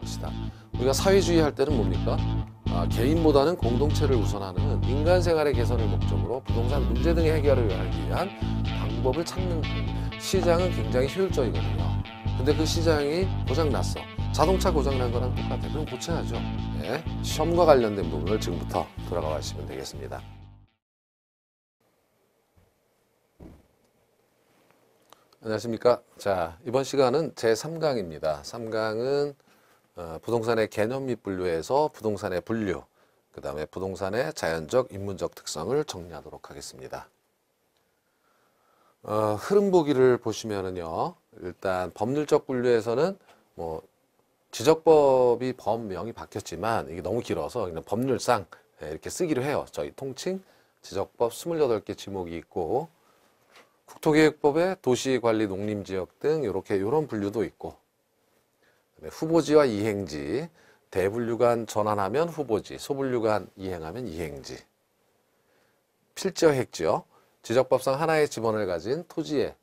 것이다. 우리가 사회주의 할 때는 뭡니까? 개인보다는 공동체를 우선하는 인간 생활의 개선을 목적으로 부동산 문제 등의 해결을 위한 방법을 찾는 시장은 굉장히 효율적이거든요. 근데 그 시장이 고장났어. 자동차 고장난 거랑 똑같아. 그럼 고쳐야죠. 네. 시험과 관련된 부분을 지금부터 들어가 보시면 되겠습니다. 안녕하십니까. 자, 이번 시간은 제3강입니다. 3강은 부동산의 개념 및 분류에서 부동산의 분류, 그 다음에 부동산의 자연적, 인문적 특성을 정리하도록 하겠습니다. 흐름 보기를 보시면은요, 일단 법률적 분류에서는 뭐 지적법이 법명이 바뀌었지만 이게 너무 길어서 그냥 법률상 이렇게 쓰기로 해요. 저희 통칭 지적법 28개 지목이 있고, 국토계획법에 도시관리 농림지역 등 이런 분류도 있고, 후보지와 이행지, 대분류간 전환하면 후보지, 소분류간 이행하면 이행지, 필지와 획지요. 지적법상 하나의 지번을 가진 토지의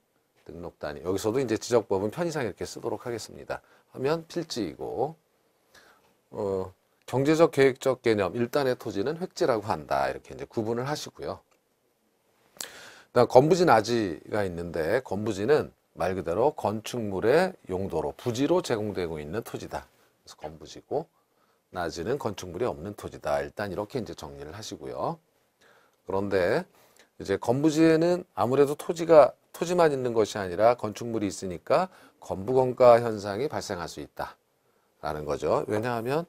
등록 단위. 여기서도 이제 지적법은 편의상 이렇게 쓰도록 하겠습니다. 하면 필지이고, 경제적 계획적 개념 1단의 토지는 획지라고 한다. 이렇게 이제 구분을 하시고요. 그다음 건부지 나지가 있는데, 건부지는 말 그대로 건축물의 용도로 부지로 제공되고 있는 토지다. 그래서 건부지고, 나지는 건축물이 없는 토지다. 일단 이렇게 이제 정리를 하시고요. 그런데 이제 건부지에는 아무래도 토지만 있는 것이 아니라 건축물이 있으니까 건부건가 현상이 발생할 수 있다라는 거죠. 왜냐하면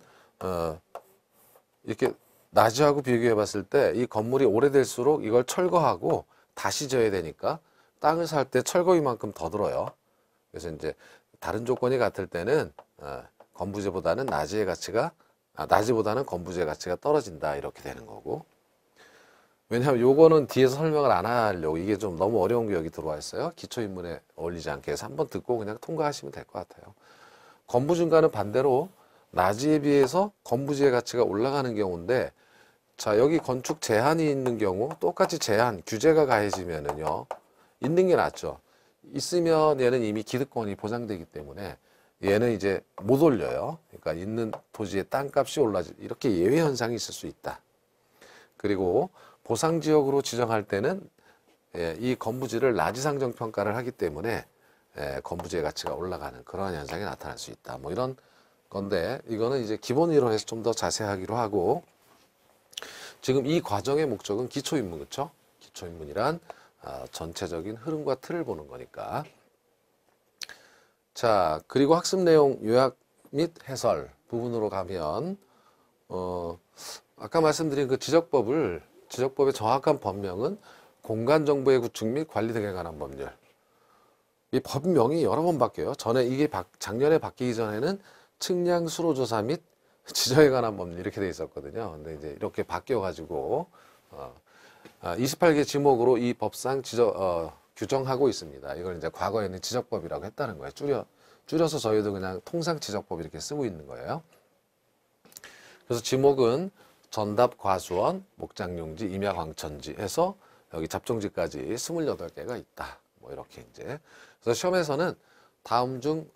이렇게 나지하고 비교해 봤을 때 이 건물이 오래될수록 이걸 철거하고 다시 져야 되니까 땅을 살 때 철거비만큼 더 들어요. 그래서 이제 다른 조건이 같을 때는 건부지보다는 나지보다는 건부지의 가치가 떨어진다 이렇게 되는 거고. 왜냐하면 요거는 뒤에서 설명을 안 하려고, 이게 좀 너무 어려운 게 여기 들어와 있어요. 기초인문에 어울리지 않게 해서 한번 듣고 그냥 통과하시면 될 것 같아요. 건부준가는 반대로 나지에 비해서 건부지의 가치가 올라가는 경우인데, 자, 여기 건축 제한이 있는 경우 똑같이 제한, 규제가 가해지면은요, 있는 게 낫죠. 있으면 얘는 이미 기득권이 보장되기 때문에 얘는 이제 못 올려요. 그러니까 있는 토지의 땅값이 올라지, 이렇게 예외 현상이 있을 수 있다. 그리고 보상지역으로 지정할 때는 이 건부지를 나지상정 평가를 하기 때문에 건부지의 가치가 올라가는 그러한 현상이 나타날 수 있다. 뭐 이런 건데, 이거는 이제 기본 이론에서 좀 더 자세하기로 하고, 지금 이 과정의 목적은 기초인문, 그렇죠? 기초인문이란 전체적인 흐름과 틀을 보는 거니까. 자, 그리고 학습 내용 요약 및 해설 부분으로 가면 아까 말씀드린 그 지적법의 정확한 법명은 공간정보의 구축 및 관리 등에 관한 법률. 이 법명이 여러 번 바뀌어요. 이게 작년에 바뀌기 전에는 측량 수로조사 및 지정에 관한 법률 이렇게 돼 있었거든요. 근데 이제 이렇게 바뀌어가지고 28개 지목으로 이 법상 규정하고 있습니다. 이걸 이제 과거에는 지적법이라고 했다는 거예요. 줄여서 저희도 그냥 통상 지적법 이렇게 쓰고 있는 거예요. 그래서 지목은 전답, 과수원, 목장용지, 임야광천지 해서 여기 잡종지까지 28개가 있다. 뭐 이렇게 이제. 그래서 시험에서는 다음 중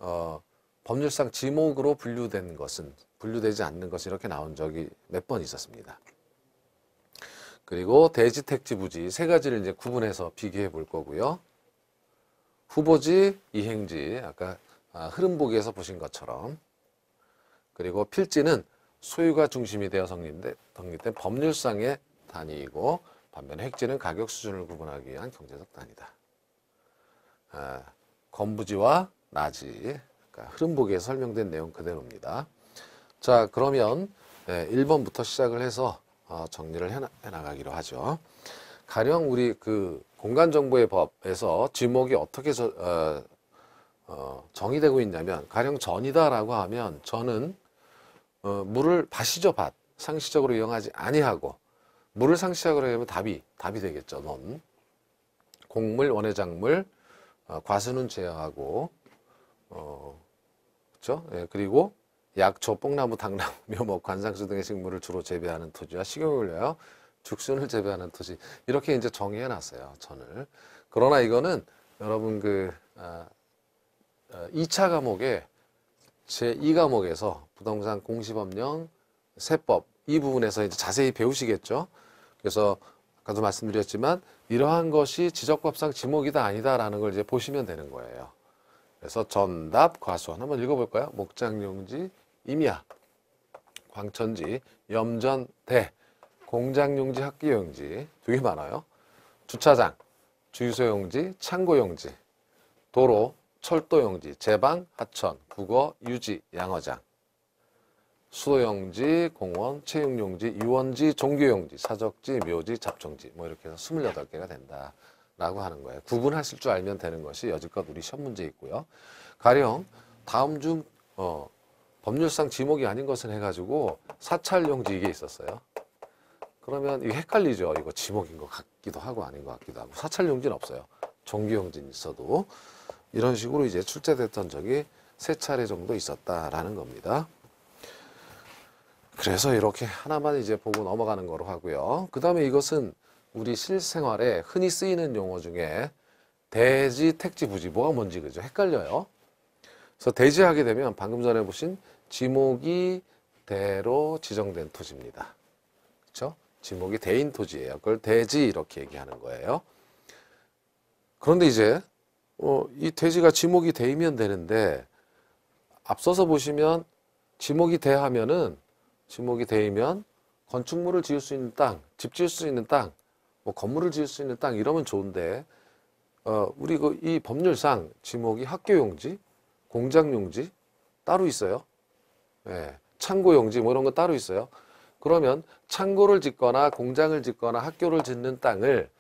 법률상 지목으로 분류되지 않는 것이 이렇게 나온 적이 몇 번 있었습니다. 그리고 대지, 택지, 부지 세 가지를 이제 구분해서 비교해 볼 거고요. 후보지, 이행지 아까 흐름 보기에서 보신 것처럼. 그리고 필지는 소유가 중심이 되어 성립된 법률상의 단위이고, 반면에 획지는 가격 수준을 구분하기 위한 경제적 단위다. 건부지와 나지, 그러니까 흐름 보기에서 설명된 내용 그대로입니다. 자, 그러면 1번부터 시작을 해서 정리를 해나가기로 하죠. 가령 우리 그 공간정보의 법에서 지목이 어떻게 정의되고 있냐면, 가령 전이다라고 하면 전은 물을 밭이죠, 밭. 상시적으로 이용하지 아니하고, 물을 상시적으로 이용하면 답이 되겠죠. 넌 곡물, 원해작물, 과수는 제어하고, 그렇죠? 그리고 약초, 뽕나무, 당나무, 묘목, 관상수 등의 식물을 주로 재배하는 토지와 식용을 위하여 죽순을 재배하는 토지, 이렇게 이제 정의해 놨어요, 전을. 그러나 이거는 여러분 2차 과목에 제2과목에서 부동산 공시법령 세법 이 부분에서 이제 자세히 배우시겠죠. 그래서 아까도 말씀드렸지만 이러한 것이 지적법상 지목이다 아니다라는 걸 이제 보시면 되는 거예요. 그래서 전답 과수원 한번 읽어볼까요? 목장용지, 임야, 광천지, 염전, 대, 공장용지, 학기용지 되게 많아요. 주차장, 주유소용지, 창고용지, 도로, 철도용지, 제방, 하천, 국어, 유지, 양어장, 수도용지, 공원, 체육용지, 유원지, 종교용지, 사적지, 묘지, 잡종지 뭐 이렇게 해서 28개가 된다 라고 하는 거예요. 구분하실 줄 알면 되는 것이 여지껏 우리 시험 문제 있고요. 가령 다음 중 법률상 지목이 아닌 것은 해가지고 사찰용지 이게 있었어요. 그러면 이게 헷갈리죠. 이거 지목인 것 같기도 하고 아닌 것 같기도 하고. 사찰용지는 없어요. 종교용지는 있어도 이런 식으로 이제 출제됐던 적이 3차례 정도 있었다라는 겁니다. 그래서 이렇게 하나만 이제 보고 넘어가는 거로 하고요. 그 다음에 이것은 우리 실생활에 흔히 쓰이는 용어 중에 대지, 택지, 부지 뭐가 뭔지 그죠? 헷갈려요. 그래서 대지하게 되면 방금 전에 보신 지목이 대로 지정된 토지입니다. 그렇죠? 지목이 대인 토지예요. 그걸 대지 이렇게 얘기하는 거예요. 그런데 이제 이 대지가 지목이 대이면 되는데 앞서서 보시면 지목이 대하면은 지목이 대이면 건축물을 지을 수 있는 땅, 집 지을 수 있는 땅, 뭐 건물을 지을 수 있는 땅 이러면 좋은데 우리 이 법률상 지목이 학교용지, 공장용지 따로 있어요. 예, 창고용지 뭐 이런 거 따로 있어요. 그러면 창고를 짓거나 공장을 짓거나 학교를 짓는 땅을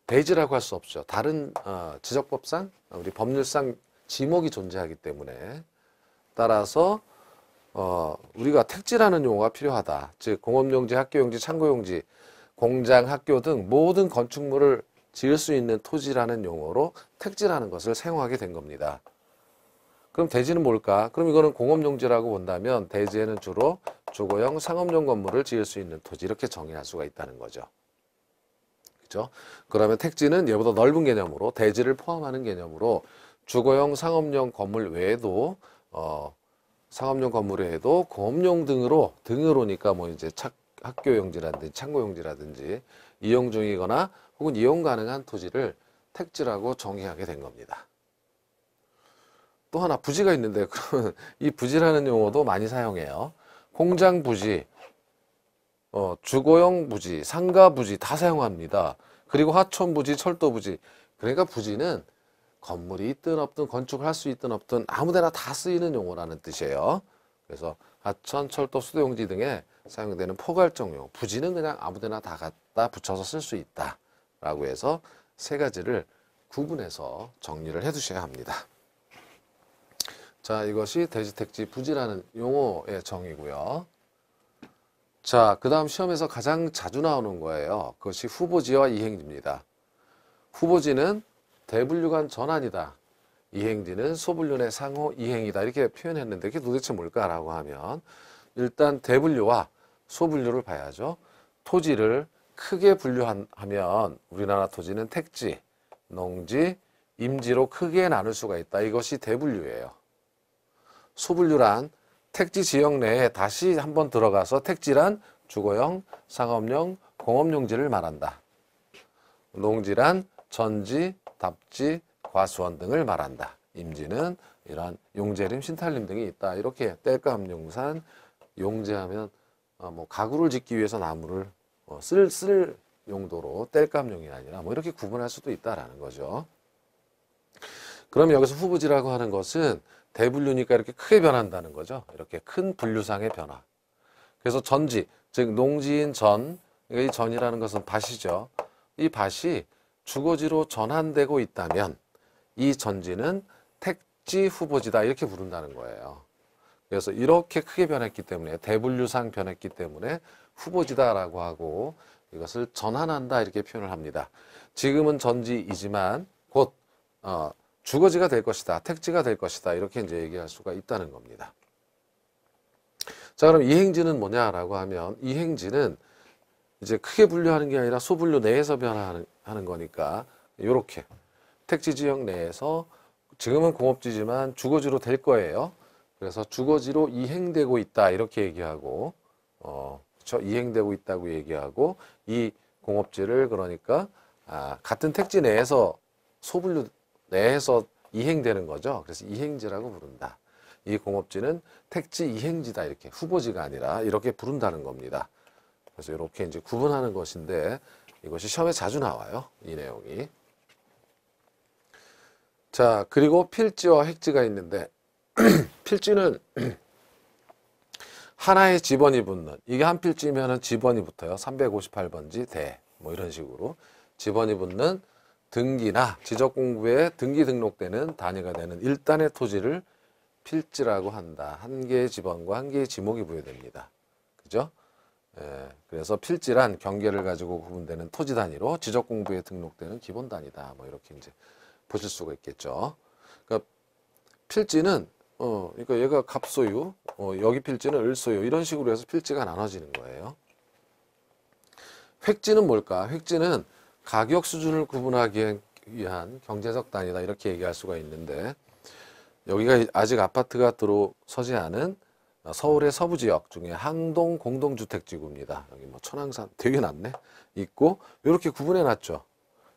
대지라고 할 수 없죠. 다른 지적법상 우리 법률상 지목이 존재하기 때문에 따라서 우리가 택지라는 용어가 필요하다. 즉 공업용지, 학교용지, 창고용지, 공장, 학교 등 모든 건축물을 지을 수 있는 토지라는 용어로 택지라는 것을 사용하게 된 겁니다. 그럼 대지는 뭘까? 그럼 이거는 공업용지라고 본다면 대지에는 주로 주거용, 상업용 건물을 지을 수 있는 토지 이렇게 정의할 수가 있다는 거죠. 그렇죠? 그러면 택지는 얘보다 넓은 개념으로 대지를 포함하는 개념으로 주거용, 상업용 건물 외에도 상업용 건물 외에도 공업용 등으로니까 뭐 이제 학교용지라든지 창고용지라든지 이용 중이거나 혹은 이용 가능한 토지를 택지라고 정의하게 된 겁니다. 또 하나 부지가 있는데 그러면 이 부지라는 용어도 많이 사용해요. 공장 부지, 주거용 부지, 상가 부지 다 사용합니다. 그리고 하천 부지, 철도 부지. 그러니까 부지는 건물이 있든 없든 건축을 할 수 있든 없든 아무데나 다 쓰이는 용어라는 뜻이에요. 그래서 하천, 철도, 수도용지 등에 사용되는 포괄적 용어. 부지는 그냥 아무데나 다 갖다 붙여서 쓸 수 있다. 라고 해서 세 가지를 구분해서 정리를 해 두셔야 합니다. 자, 이것이 대지, 택지, 부지라는 용어의 정의고요. 자, 그 다음 시험에서 가장 자주 나오는 거예요. 그것이 후보지와 이행지입니다. 후보지는 대분류간 전환이다. 이행지는 소분류 내 상호 이행이다. 이렇게 표현했는데 그게 도대체 뭘까라고 하면 일단 대분류와 소분류를 봐야죠. 토지를 크게 분류하면 우리나라 토지는 택지, 농지, 임지로 크게 나눌 수가 있다. 이것이 대분류예요. 소분류란 택지 지역 내에 다시 한번 들어가서 택지란 주거용, 상업용, 공업용지를 말한다. 농지란 전지, 답지, 과수원 등을 말한다. 임지는 이러한 용재림, 신탈림 등이 있다. 이렇게 땔감용산, 용재하면 뭐 가구를 짓기 위해서 나무를 쓸 용도로 땔감용이 아니라 뭐 이렇게 구분할 수도 있다라는 거죠. 그러면 여기서 후보지라고 하는 것은 대분류니까 이렇게 크게 변한다는 거죠. 이렇게 큰 분류상의 변화. 그래서 전지, 즉 농지인 전, 이 전이라는 것은 밭이죠. 이 밭이 주거지로 전환되고 있다면 이 전지는 택지 후보지다 이렇게 부른다는 거예요. 그래서 이렇게 크게 변했기 때문에 대분류상 변했기 때문에 후보지다라고 하고 이것을 전환한다 이렇게 표현을 합니다. 지금은 전지이지만 곧 주거지가 될 것이다. 택지가 될 것이다. 이렇게 이제 얘기할 수가 있다는 겁니다. 자, 그럼 이행지는 뭐냐라고 하면 이행지는 이제 크게 분류하는 게 아니라 소분류 내에서 변화하는 거니까 이렇게 택지 지역 내에서 지금은 공업지지만 주거지로 될 거예요. 그래서 주거지로 이행되고 있다 이렇게 얘기하고 그렇죠? 이행되고 있다고 얘기하고 이 공업지를 그러니까 같은 택지 내에서 소분류 내에서 이행되는 거죠. 그래서 이행지라고 부른다. 이 공업지는 택지 이행지다 이렇게 후보지가 아니라 이렇게 부른다는 겁니다. 그래서 이렇게 이제 구분하는 것인데 이것이 시험에 자주 나와요. 이 내용이. 자, 그리고 필지와 획지가 있는데 필지는 하나의 지번이 붙는 이게 한 필지면은 지번이 붙어요. 358번지 대 뭐 이런 식으로 지번이 붙는 등기나 지적공부에 등기 등록되는 단위가 되는 일단의 토지를 필지라고 한다. 한 개의 지번과 한 개의 지목이 부여됩니다. 그죠? 그래서 필지란 경계를 가지고 구분되는 토지 단위로 지적공부에 등록되는 기본 단위다. 뭐 이렇게 이제 보실 수가 있겠죠. 그러니까 필지는 그러니까 얘가 갑소유, 여기 필지는 을소유 이런 식으로 해서 필지가 나눠지는 거예요. 획지는 뭘까? 획지는 가격 수준을 구분하기 위한 경제적 단위다 이렇게 얘기할 수가 있는데 여기가 아직 아파트가 들어서지 않은 서울의 서부 지역 중에 항동 공동주택지구입니다. 여기 뭐 천왕산 되게 낮네. 있고 이렇게 구분해 놨죠.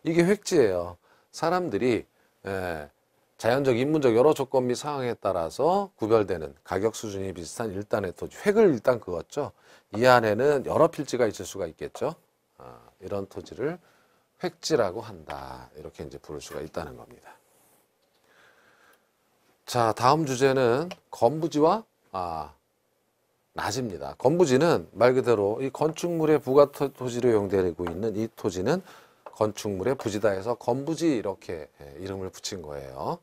이게 획지예요. 사람들이 자연적, 인문적 여러 조건 및 상황에 따라서 구별되는 가격 수준이 비슷한 일단의 토지. 획을 일단 그었죠. 이 안에는 여러 필지가 있을 수가 있겠죠. 이런 토지를 획지라고 한다. 이렇게 이제 부를 수가 있다는 겁니다. 자, 다음 주제는 건부지와 낮입니다. 건부지는 말 그대로 이 건축물의 부가 토지로 이용되고 있는 이 토지는 건축물의 부지다 해서 건부지 이렇게 이름을 붙인 거예요.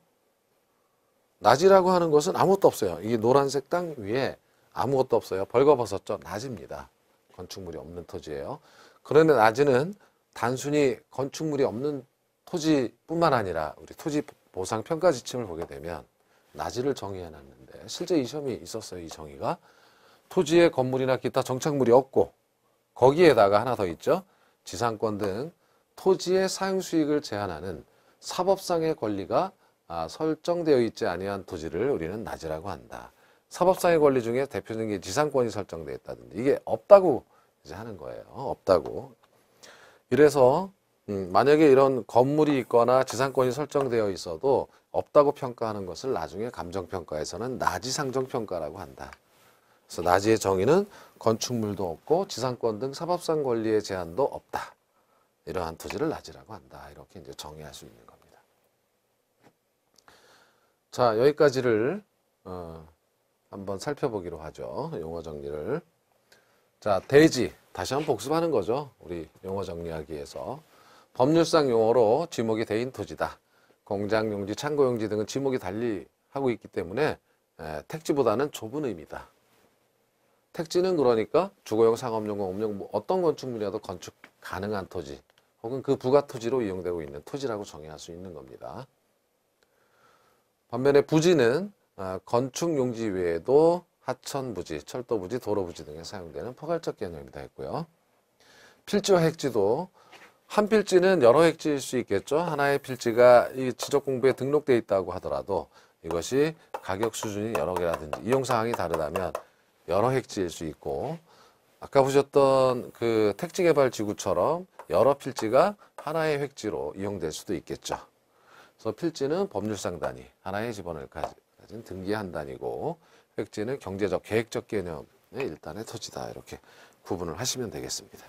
낮이라고 하는 것은 아무것도 없어요. 이 노란색 땅 위에 아무것도 없어요. 벌거벗었죠. 낮입니다. 건축물이 없는 토지예요. 그런데 낮이는 단순히 건축물이 없는 토지뿐만 아니라 우리 토지 보상 평가 지침을 보게 되면 낮이를 정의해 놨는데 실제 이 시험이 있었어요. 이 정의가 토지에 건물이나 기타 정착물이 없고 거기에다가 하나 더 있죠. 지상권 등 토지의 사용 수익을 제한하는 사법상의 권리가 설정되어 있지 아니한 토지를 우리는 낮이라고 한다. 사법상의 권리 중에 대표적인 게 지상권이 설정되어 있다든지 이게 없다고 이제 하는 거예요. 없다고. 이래서 만약에 이런 건물이 있거나 지상권이 설정되어 있어도 없다고 평가하는 것을 나중에 감정평가에서는 나지상정평가라고 한다. 그래서 나지의 정의는 건축물도 없고 지상권 등 사법상 권리의 제한도 없다. 이러한 토지를 나지라고 한다. 이렇게 이제 정의할 수 있는 겁니다. 자, 여기까지를 한번 살펴보기로 하죠. 용어 정리를. 자, 대지. 다시 한번 복습하는 거죠. 우리 용어 정리하기 위해서. 법률상 용어로 지목이 대인 토지다. 공장용지, 창고용지 등은 지목이 달리 하고 있기 때문에 택지보다는 좁은 의미다. 택지는 그러니까 주거용, 상업용, 공업용 뭐 어떤 건축물이라도 건축 가능한 토지 혹은 그 부가 토지로 이용되고 있는 토지라고 정의할 수 있는 겁니다. 반면에 부지는 건축용지 외에도 하천부지, 철도부지, 도로부지 등에 사용되는 포괄적 개념이다 했고요. 필지와 획지도 한 필지는 여러 획지일 수 있겠죠. 하나의 필지가 이 지적공부에 등록되어 있다고 하더라도 이것이 가격 수준이 여러 개라든지 이용사항이 다르다면 여러 획지일 수 있고 아까 보셨던 그 택지개발지구처럼 여러 필지가 하나의 획지로 이용될 수도 있겠죠. 그래서 필지는 법률상 단위, 하나의 지번을 가진 등기의 한 단위고 획지는 경제적, 계획적 개념의 일단의 토지다. 이렇게 구분을 하시면 되겠습니다.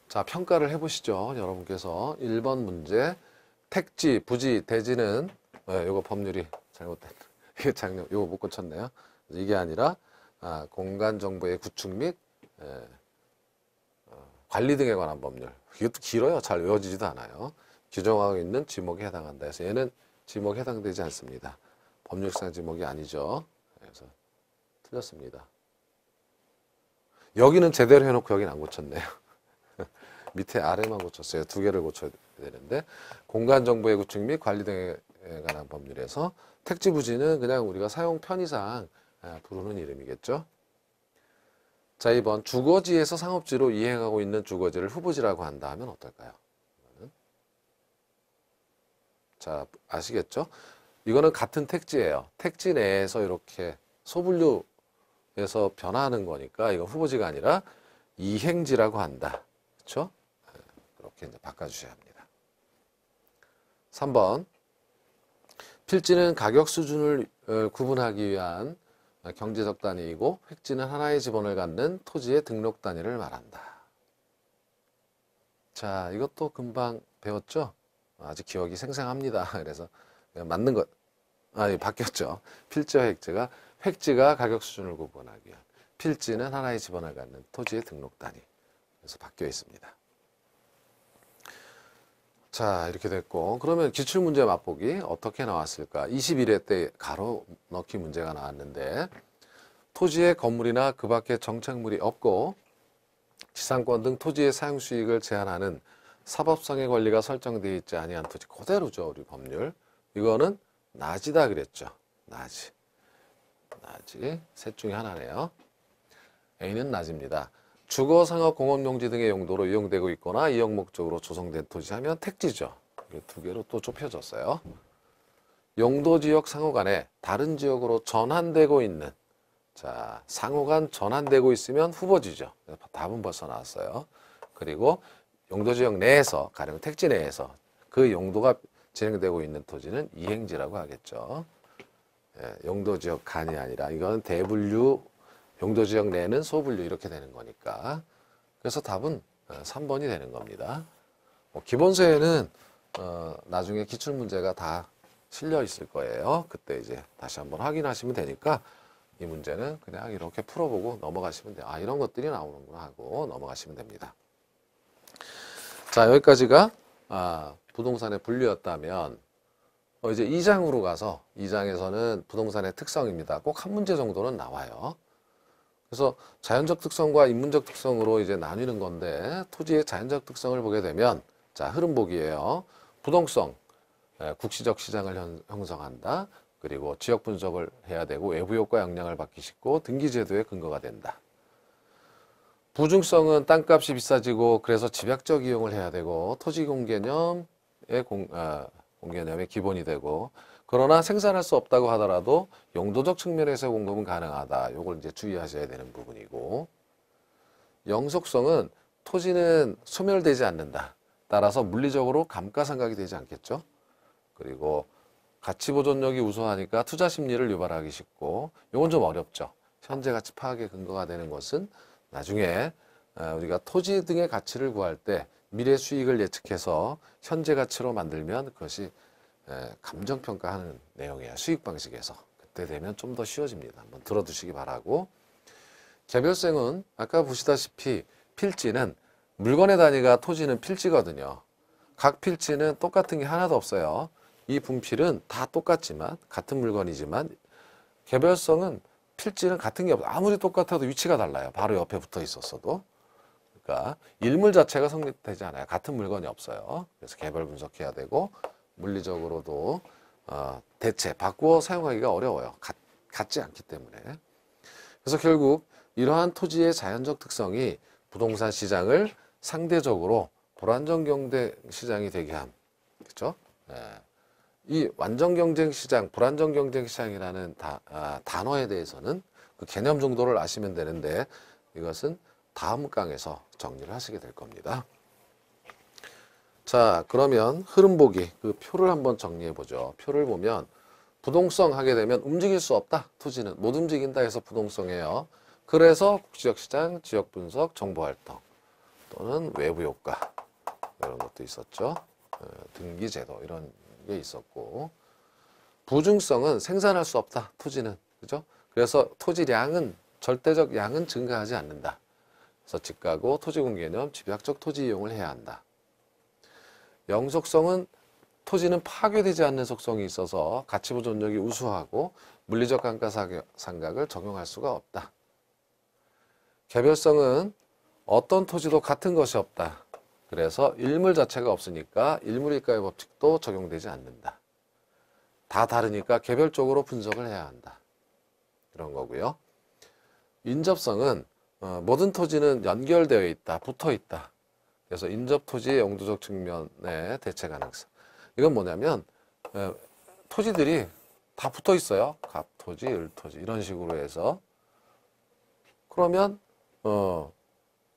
자, 평가를 해보시죠. 여러분께서 1번 문제 택지, 부지, 대지는 요거 법률이 잘못됐 이게 작년 요거 못 고쳤네요. 이게 아니라 공간 정보의 구축 및 관리 등에 관한 법률. 이것도 길어요. 잘 외워지지도 않아요. 규정하고 있는 지목에 해당한다 해서 얘는 지목에 해당되지 않습니다. 법률상 지목이 아니죠. 그래서 틀렸습니다. 여기는 제대로 해놓고 여기는 안 고쳤네요. 밑에 아래만 고쳤어요. 두 개를 고쳐야 되는데 공간정보의 구축 및 관리 등에 관한 법률에서 택지 부지는 그냥 우리가 사용 편의상 부르는 이름이겠죠. 자, 2번 주거지에서 상업지로 이행하고 있는 주거지를 후보지라고 한다 하면 어떨까요? 자, 아시겠죠? 이거는 같은 택지예요. 택지 내에서 이렇게 소분류에서 변화하는 거니까 이거 후보지가 아니라 이행지라고 한다. 그렇죠? 그렇게 이제 바꿔주셔야 합니다. 3번. 필지는 가격 수준을 구분하기 위한 경제적 단위이고 획지는 하나의 지번을 갖는 토지의 등록 단위를 말한다. 자, 이것도 금방 배웠죠? 아직 기억이 생생합니다. 그래서 맞는 것, 바뀌었죠. 필지와 획지가 가격 수준을 구분하기 위한, 필지는 하나의 지번을 갖는 토지의 등록 단위. 그래서 바뀌어 있습니다. 자, 이렇게 됐고, 그러면 기출문제 맛보기 어떻게 나왔을까? 21회 때 가로 넣기 문제가 나왔는데, 토지에 건물이나 그 밖에 정착물이 없고 지상권 등 토지의 사용 수익을 제한하는 사법성의 권리가 설정되어 있지 아니한 토지. 그대로죠, 우리 법률. 이거는 낮이다 그랬죠. 낮이. 셋 중에 하나네요. A는 낮입니다. 주거, 상업, 공업용지 등의 용도로 이용되고 있거나 이용 목적으로 조성된 토지 하면 택지죠. 이게 두 개로 또 좁혀졌어요. 용도지역 상호간에 다른 지역으로 전환되고 있는, 자, 상호간 전환되고 있으면 후보지죠. 답은 벌써 나왔어요. 그리고 용도지역 내에서, 가령 택지 내에서 그 용도가 진행되고 있는 토지는 이행지라고 하겠죠. 용도지역 간이 아니라 이건 대분류, 용도지역 내는 소분류 이렇게 되는 거니까. 그래서 답은 3번이 되는 겁니다. 기본서에는 나중에 기출문제가 다 실려 있을 거예요. 그때 이제 다시 한번 확인하시면 되니까 이 문제는 그냥 이렇게 풀어보고 넘어가시면 돼요. 아, 이런 것들이 나오는구나 하고 넘어가시면 됩니다. 자, 여기까지가 부동산의 분류였다면 이제 2장으로 가서 2장에서는 부동산의 특성입니다. 꼭 한 문제 정도는 나와요. 그래서 자연적 특성과 인문적 특성으로 이제 나뉘는 건데 토지의 자연적 특성을 보게 되면 자, 흐름보기예요. 부동성, 국시적 시장을 형성한다. 그리고 지역 분석을 해야 되고 외부 효과 영향을 받기 쉽고 등기제도의 근거가 된다. 부중성은 땅값이 비싸지고 그래서 집약적 이용을 해야 되고 토지 공개념의 공개념의 기본이 되고 그러나 생산할 수 없다고 하더라도 용도적 측면에서 공급은 가능하다. 요걸 이제 주의하셔야 되는 부분이고 영속성은 토지는 소멸되지 않는다. 따라서 물리적으로 감가상각이 되지 않겠죠. 그리고 가치 보존력이 우수하니까 투자 심리를 유발하기 쉽고 요건 좀 어렵죠. 현재 가치 파악의 근거가 되는 것은 나중에 우리가 토지 등의 가치를 구할 때 미래 수익을 예측해서 현재 가치로 만들면 그것이 감정평가하는 내용이에요. 수익 방식에서. 그때 되면 좀 더 쉬워집니다. 한번 들어두시기 바라고. 개별성은 아까 보시다시피 필지는 물건의 단위가 토지는 필지거든요. 각 필지는 똑같은 게 하나도 없어요. 이 분필은 다 똑같지만 같은 물건이지만 개별성은 필지는 같은 게 없어요. 아무리 똑같아도 위치가 달라요. 바로 옆에 붙어 있었어도. 그러니까 일물 자체가 성립되지 않아요. 같은 물건이 없어요. 그래서 개별 분석해야 되고 물리적으로도 대체 바꾸어 사용하기가 어려워요. 같지 않기 때문에. 그래서 결국 이러한 토지의 자연적 특성이 부동산 시장을 상대적으로 불안정 경쟁 시장이 되게 함. 그렇죠? 이 완전 경쟁 시장, 불안정 경쟁 시장이라는 단어에 대해서는 그 개념 정도를 아시면 되는데 이것은 다음 강에서 정리를 하시게 될 겁니다. 자, 그러면 흐름 보기, 그 표를 한번 정리해 보죠. 표를 보면 부동성 하게 되면 움직일 수 없다. 토지는 못 움직인다 해서 부동성이에요. 그래서 국지적 시장, 지역 분석, 정보 활동 또는 외부 효과 이런 것도 있었죠. 등기 제도 이런 게 있었고 부중성은 생산할 수 없다. 토지는 그죠? 그래서 토지량은 절대적 양은 증가하지 않는다. 그래서 집가구, 토지공 개념, 집약적 토지 이용을 해야 한다. 영속성은 토지는 파괴되지 않는 속성이 있어서 가치 보존력이 우수하고 물리적 감가상각을 적용할 수가 없다. 개별성은 어떤 토지도 같은 것이 없다. 그래서 일물 자체가 없으니까 일물일가의 법칙도 적용되지 않는다. 다 다르니까 개별적으로 분석을 해야 한다. 그런 거고요. 인접성은 모든 토지는 연결되어 있다, 붙어 있다. 그래서 인접 토지의 용도적 측면의 대체 가능성. 이건 뭐냐면 토지들이 다 붙어 있어요. 갑토지, 을토지 이런 식으로 해서. 그러면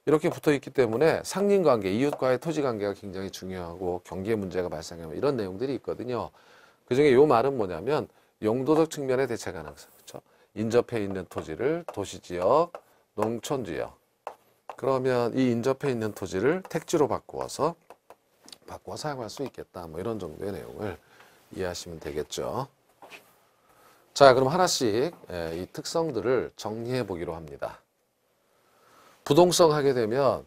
이렇게 붙어 있기 때문에 상린관계, 이웃과의 토지관계가 굉장히 중요하고 경기에 문제가 발생하면 이런 내용들이 있거든요. 그중에 이 말은 뭐냐면 용도적 측면의 대체 가능성. 그렇죠? 인접해 있는 토지를 도시지역, 농촌지역. 그러면 이 인접해 있는 토지를 택지로 바꾸어 사용할 수 있겠다. 뭐 이런 정도의 내용을 이해하시면 되겠죠. 자, 그럼 하나씩 이 특성들을 정리해 보기로 합니다. 부동성 하게 되면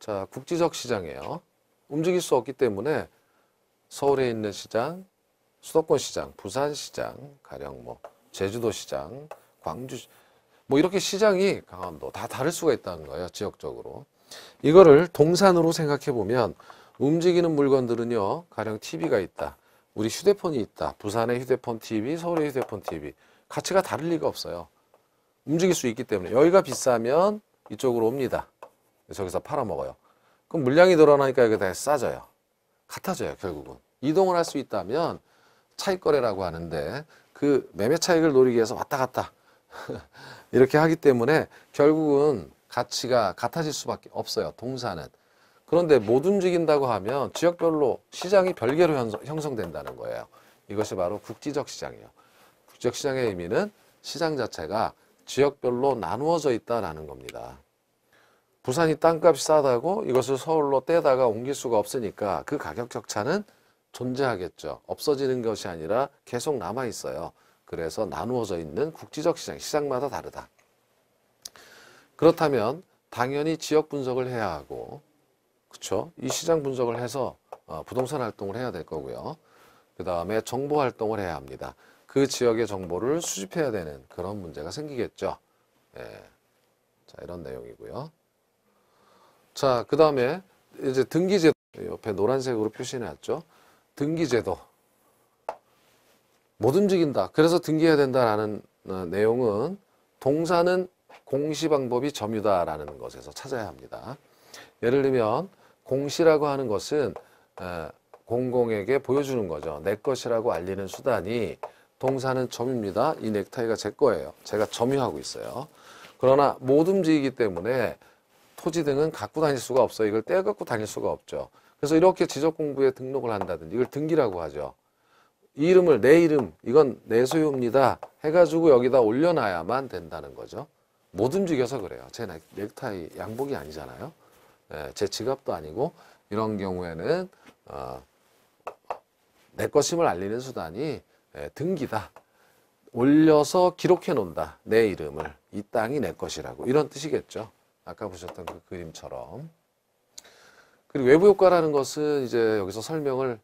자, 국지적 시장이에요. 움직일 수 없기 때문에 서울에 있는 시장, 수도권 시장, 부산 시장, 가령 뭐 제주도 시장, 광주 뭐 이렇게 시장이 강원도 다 다를 수가 있다는 거예요. 지역적으로. 이거를 동산으로 생각해 보면 움직이는 물건들은요. 가령 TV가 있다. 우리 휴대폰이 있다. 부산의 휴대폰 TV, 서울의 휴대폰 TV. 가치가 다를 리가 없어요. 움직일 수 있기 때문에. 여기가 비싸면 이쪽으로 옵니다. 저기서 팔아먹어요. 그럼 물량이 늘어나니까 여기 다 싸져요. 같아져요. 결국은. 이동을 할 수 있다면 차익거래라고 하는데 그 매매 차익을 노리기 위해서 왔다 갔다 이렇게 하기 때문에 결국은 가치가 같아질 수밖에 없어요. 동사는. 그런데 못 움직인다고 하면 지역별로 시장이 별개로 형성된다는 거예요. 이것이 바로 국지적 시장이에요. 국지적 시장의 의미는 시장 자체가 지역별로 나누어져 있다라는 겁니다. 부산이 땅값이 싸다고 이것을 서울로 떼다가 옮길 수가 없으니까 그 가격 격차는 존재하겠죠. 없어지는 것이 아니라 계속 남아 있어요. 그래서 나누어져 있는 국지적 시장, 시장마다 다르다. 그렇다면 당연히 지역 분석을 해야 하고, 그렇죠? 이 시장 분석을 해서 부동산 활동을 해야 될 거고요. 그 다음에 정보 활동을 해야 합니다. 그 지역의 정보를 수집해야 되는 그런 문제가 생기겠죠. 예. 자, 이런 내용이고요. 자, 그 다음에 이제 등기제도 옆에 노란색으로 표시해놨죠. 등기제도. 못 움직인다. 그래서 등기해야 된다라는 내용은 동사는 공시 방법이 점유다라는 것에서 찾아야 합니다. 예를 들면 공시라고 하는 것은 공공에게 보여주는 거죠. 내 것이라고 알리는 수단이 동사는 점유입니다. 이 넥타이가 제 거예요. 제가 점유하고 있어요. 그러나 못 움직이기 때문에 토지 등은 갖고 다닐 수가 없어요. 이걸 떼갖고 다닐 수가 없죠. 그래서 이렇게 지적공부에 등록을 한다든지 이걸 등기라고 하죠. 이 이름을 내 이름, 이건 내 소유입니다 해가지고 여기다 올려놔야만 된다는 거죠. 못 움직여서 그래요. 제 넥타이 양복이 아니잖아요. 제 지갑도 아니고 이런 경우에는 내 것임을 알리는 수단이 등기다. 올려서 기록해 놓는다. 내 이름을. 이 땅이 내 것이라고. 이런 뜻이겠죠. 아까 보셨던 그 그림처럼. 그리고 외부 효과라는 것은 이제 여기서 설명을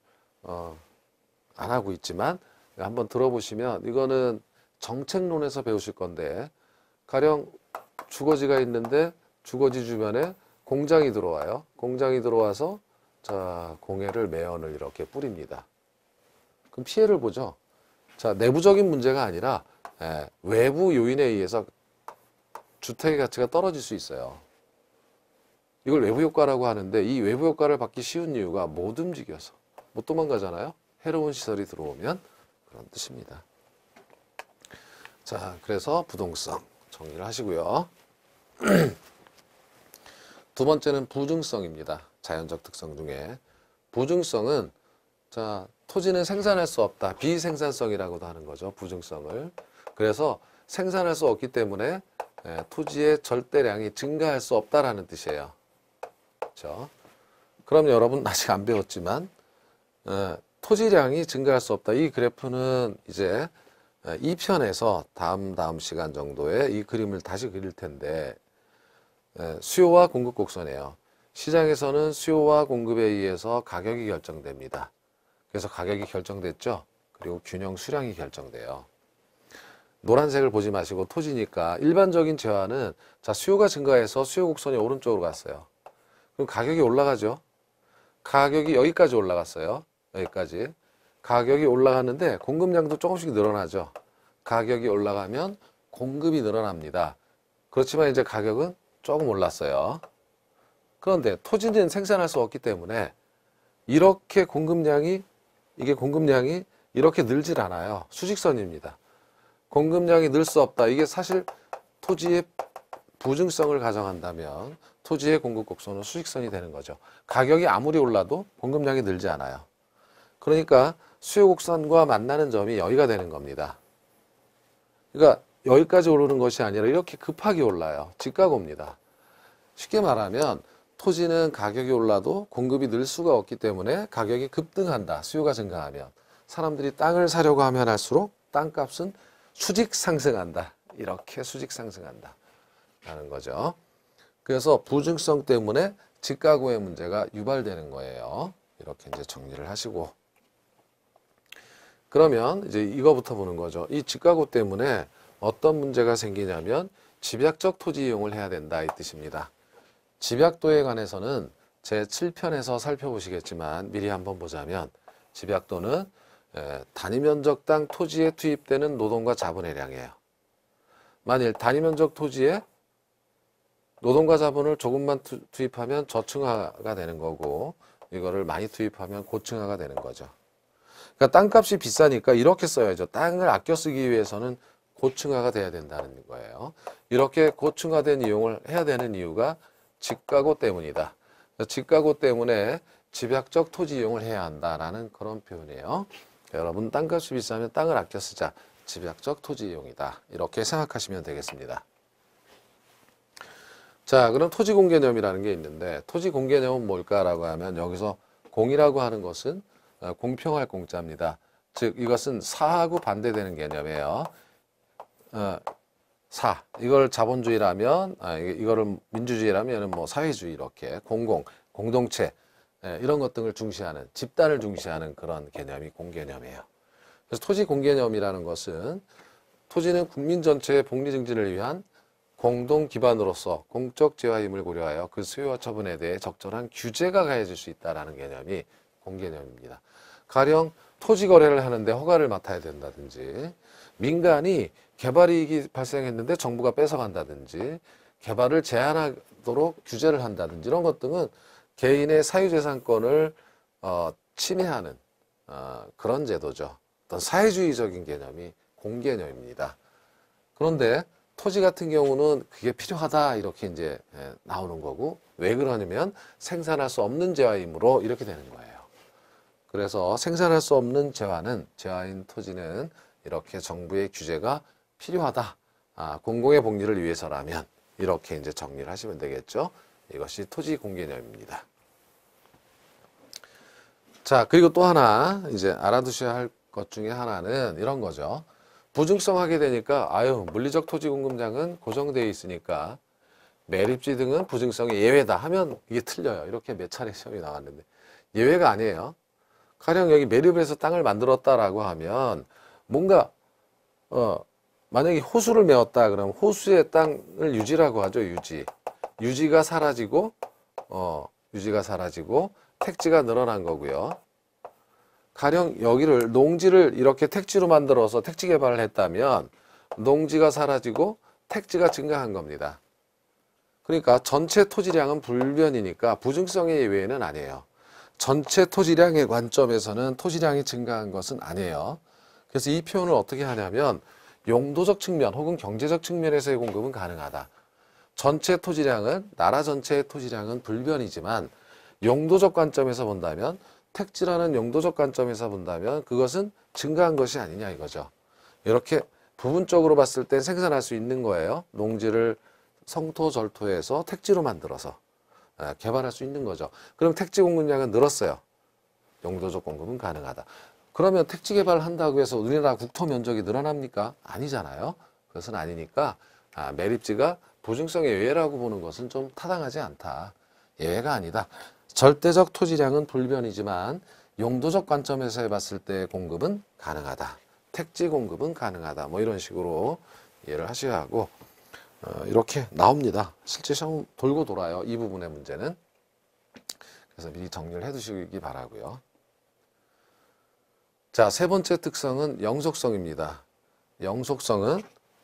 안 하고 있지만 한번 들어보시면 이거는 정책론에서 배우실 건데 가령 주거지가 있는데 주거지 주변에 공장이 들어와요. 공장이 들어와서 자, 공해를 매연을 이렇게 뿌립니다. 그럼 피해를 보죠. 자, 내부적인 문제가 아니라 외부 요인에 의해서 주택의 가치가 떨어질 수 있어요. 이걸 외부 효과라고 하는데 이 외부 효과를 받기 쉬운 이유가 못 움직여서 못 도망가잖아요. 해로운 시설이 들어오면 그런 뜻입니다. 자, 그래서 부동성 정리를 하시고요. 두 번째는 부증성입니다. 자연적 특성 중에 부증성은 자, 토지는 생산할 수 없다. 비생산성이라고도 하는 거죠. 부증성을. 그래서 생산할 수 없기 때문에 토지의 절대량이 증가할 수 없다라는 뜻이에요. 그렇죠? 그럼 여러분 아직 안 배웠지만 토지량이 증가할 수 없다. 이 그래프는 이제 2편에서 다음 시간 정도에 이 그림을 다시 그릴 텐데 수요와 공급 곡선이에요. 시장에서는 수요와 공급에 의해서 가격이 결정됩니다. 그래서 가격이 결정됐죠. 그리고 균형 수량이 결정돼요. 노란색을 보지 마시고 토지니까 일반적인 재화는 자, 수요가 증가해서 수요 곡선이 오른쪽으로 갔어요. 그럼 가격이 올라가죠. 가격이 여기까지 올라갔어요. 여기까지. 가격이 올라갔는데 공급량도 조금씩 늘어나죠. 가격이 올라가면 공급이 늘어납니다. 그렇지만 이제 가격은 조금 올랐어요. 그런데 토지는 생산할 수 없기 때문에 이렇게 공급량이 이렇게 늘질 않아요. 수직선입니다. 공급량이 늘 수 없다. 이게 사실 토지의 부증성을 가정한다면 토지의 공급 곡선은 수직선이 되는 거죠. 가격이 아무리 올라도 공급량이 늘지 않아요. 그러니까 수요 곡선과 만나는 점이 여기가 되는 겁니다. 그러니까 여기까지 오르는 것이 아니라 이렇게 급하게 올라요. 직가고입니다. 쉽게 말하면 토지는 가격이 올라도 공급이 늘 수가 없기 때문에 가격이 급등한다. 수요가 증가하면. 사람들이 땅을 사려고 하면 할수록 땅값은 수직 상승한다. 이렇게 수직 상승한다. 라는 거죠. 그래서 부증성 때문에 직가고의 문제가 유발되는 거예요. 이렇게 이제 정리를 하시고. 그러면 이제 이거부터 보는 거죠. 이 직가고 때문에 어떤 문제가 생기냐면 집약적 토지 이용을 해야 된다 이 뜻입니다. 집약도에 관해서는 제 7편에서 살펴보시겠지만 미리 한번 보자면 집약도는 단위면적당 토지에 투입되는 노동과 자본의량이에요. 만일 단위면적 토지에 노동과 자본을 조금만 투입하면 저층화가 되는 거고 이거를 많이 투입하면 고층화가 되는 거죠. 그러니까 땅값이 비싸니까 이렇게 써야죠. 땅을 아껴 쓰기 위해서는 고층화가 돼야 된다는 거예요. 이렇게 고층화된 이용을 해야 되는 이유가 직가고 때문이다. 직가고 때문에 집약적 토지 이용을 해야 한다라는 그런 표현이에요. 여러분 땅값이 비싸면 땅을 아껴 쓰자. 집약적 토지 이용이다. 이렇게 생각하시면 되겠습니다. 자, 그럼 토지공개념이라는 게 있는데 토지공개념은 뭘까라고 하면 여기서 공이라고 하는 것은 공평할 공자입니다. 즉 이것은 사하고 반대되는 개념이에요. 사 이걸 자본주의라면 이거를 민주주의라면 얘는 뭐 사회주의 이렇게 공동체 이런 것 등을 중시하는 집단을 중시하는 그런 개념이 공개념이에요. 그래서 토지 공개념이라는 것은 토지는 국민 전체의 복리 증진을 위한 공동 기반으로서 공적 재화임을 고려하여 그 수요와 처분에 대해 적절한 규제가 가해질 수 있다라는 개념이 공개념입니다. 가령 토지 거래를 하는데 허가를 맡아야 된다든지 민간이 개발 이익이 발생했는데 정부가 뺏어간다든지 개발을 제한하도록 규제를 한다든지 이런 것 등은 개인의 사유재산권을 침해하는 그런 제도죠. 어떤 사회주의적인 개념이 공개념입니다. 그런데 토지 같은 경우는 그게 필요하다 이렇게 이제 나오는 거고 왜 그러냐면 생산할 수 없는 재화이므로 이렇게 되는 거예요. 그래서 생산할 수 없는 재화인 토지는 이렇게 정부의 규제가 필요하다. 공공의 복리를 위해서라면 이렇게 이제 정리를 하시면 되겠죠. 이것이 토지 공개념입니다. 자, 그리고 또 하나 이제 알아두셔야 할 것 중에 하나는 이런 거죠. 부증성하게 되니까 물리적 토지 공급량은 고정되어 있으니까 매립지 등은 부증성이 예외다 하면 이게 틀려요. 이렇게 몇 차례 시험이 나왔는데 예외가 아니에요. 가령 여기 매립을 해서 땅을 만들었다라고 하면 뭔가 만약에 호수를 메웠다 그러면 호수의 땅을 유지라고 하죠. 유지가 사라지고 택지가 늘어난 거고요. 가령 여기를 농지를 이렇게 택지로 만들어서 택지 개발을 했다면 농지가 사라지고 택지가 증가한 겁니다. 그러니까 전체 토지량은 불변이니까 부증성의 예외는 아니에요. 전체 토지량의 관점에서는 토지량이 증가한 것은 아니에요. 그래서 이 표현을 어떻게 하냐면 용도적 측면 혹은 경제적 측면에서의 공급은 가능하다. 전체 토지량은 나라 전체의 토지량은 불변이지만 용도적 관점에서 본다면 택지라는 용도적 관점에서 본다면 그것은 증가한 것이 아니냐 이거죠. 이렇게 부분적으로 봤을 때 생산할 수 있는 거예요. 농지를 성토절토해서 택지로 만들어서 개발할 수 있는 거죠. 그럼 택지 공급량은 늘었어요. 용도적 공급은 가능하다. 그러면 택지 개발을 한다고 해서 우리나라 국토 면적이 늘어납니까? 아니잖아요. 그것은 아니니까 매립지가 부증성의 예외라고 보는 것은 좀 타당하지 않다. 예외가 아니다. 절대적 토지량은 불변이지만 용도적 관점에서 해봤을 때 공급은 가능하다. 택지 공급은 가능하다. 뭐 이런 식으로 이해를 하셔야 하고 이렇게 나옵니다. 실제 시험 돌고 돌아요. 이 부분의 문제는. 그래서 미리 정리를 해두시기 바라고요. 자, 세 번째 특성은 영속성입니다. 영속성은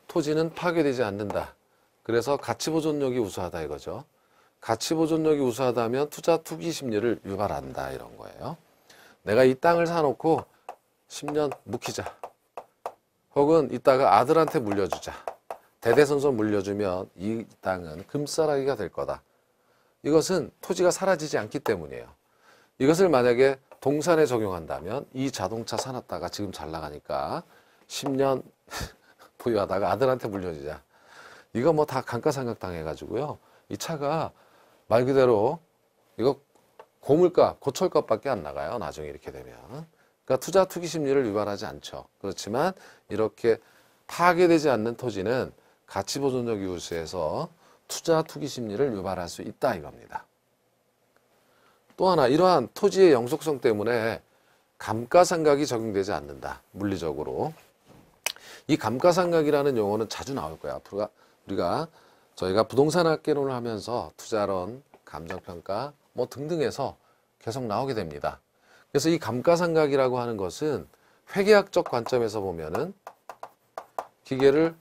토지는 파괴되지 않는다. 그래서 가치보존력이 우수하다 이거죠. 가치보존력이 우수하다면 투자 투기 심리를 유발한다 이런 거예요. 내가 이 땅을 사놓고 10년 묵히자. 혹은 이따가 아들한테 물려주자. 대대손손 물려주면 이 땅은 금싸라기가 될 거다. 이것은 토지가 사라지지 않기 때문이에요. 이것을 만약에 동산에 적용한다면 이 자동차 사놨다가 지금 잘 나가니까 10년 보유하다가 아들한테 물려주자. 이거 뭐 다 감가상각 당해가지고요. 이 차가 말 그대로 이거 고물가, 고철값밖에 안 나가요. 나중에 이렇게 되면. 그러니까 투자 투기 심리를 유발하지 않죠. 그렇지만 이렇게 파괴되지 않는 토지는 가치보존적 이웃에서 투자 투기 심리를 유발할 수 있다 이겁니다. 또 하나, 이러한 토지의 영속성 때문에 감가상각이 적용되지 않는다. 물리적으로. 이 감가상각이라는 용어는 자주 나올 거야. 앞으로 저희가 부동산학개론을 하면서 투자론, 감정평가 뭐 등등에서 계속 나오게 됩니다. 그래서 이 감가상각이라고 하는 것은 회계학적 관점에서 보면은 기계를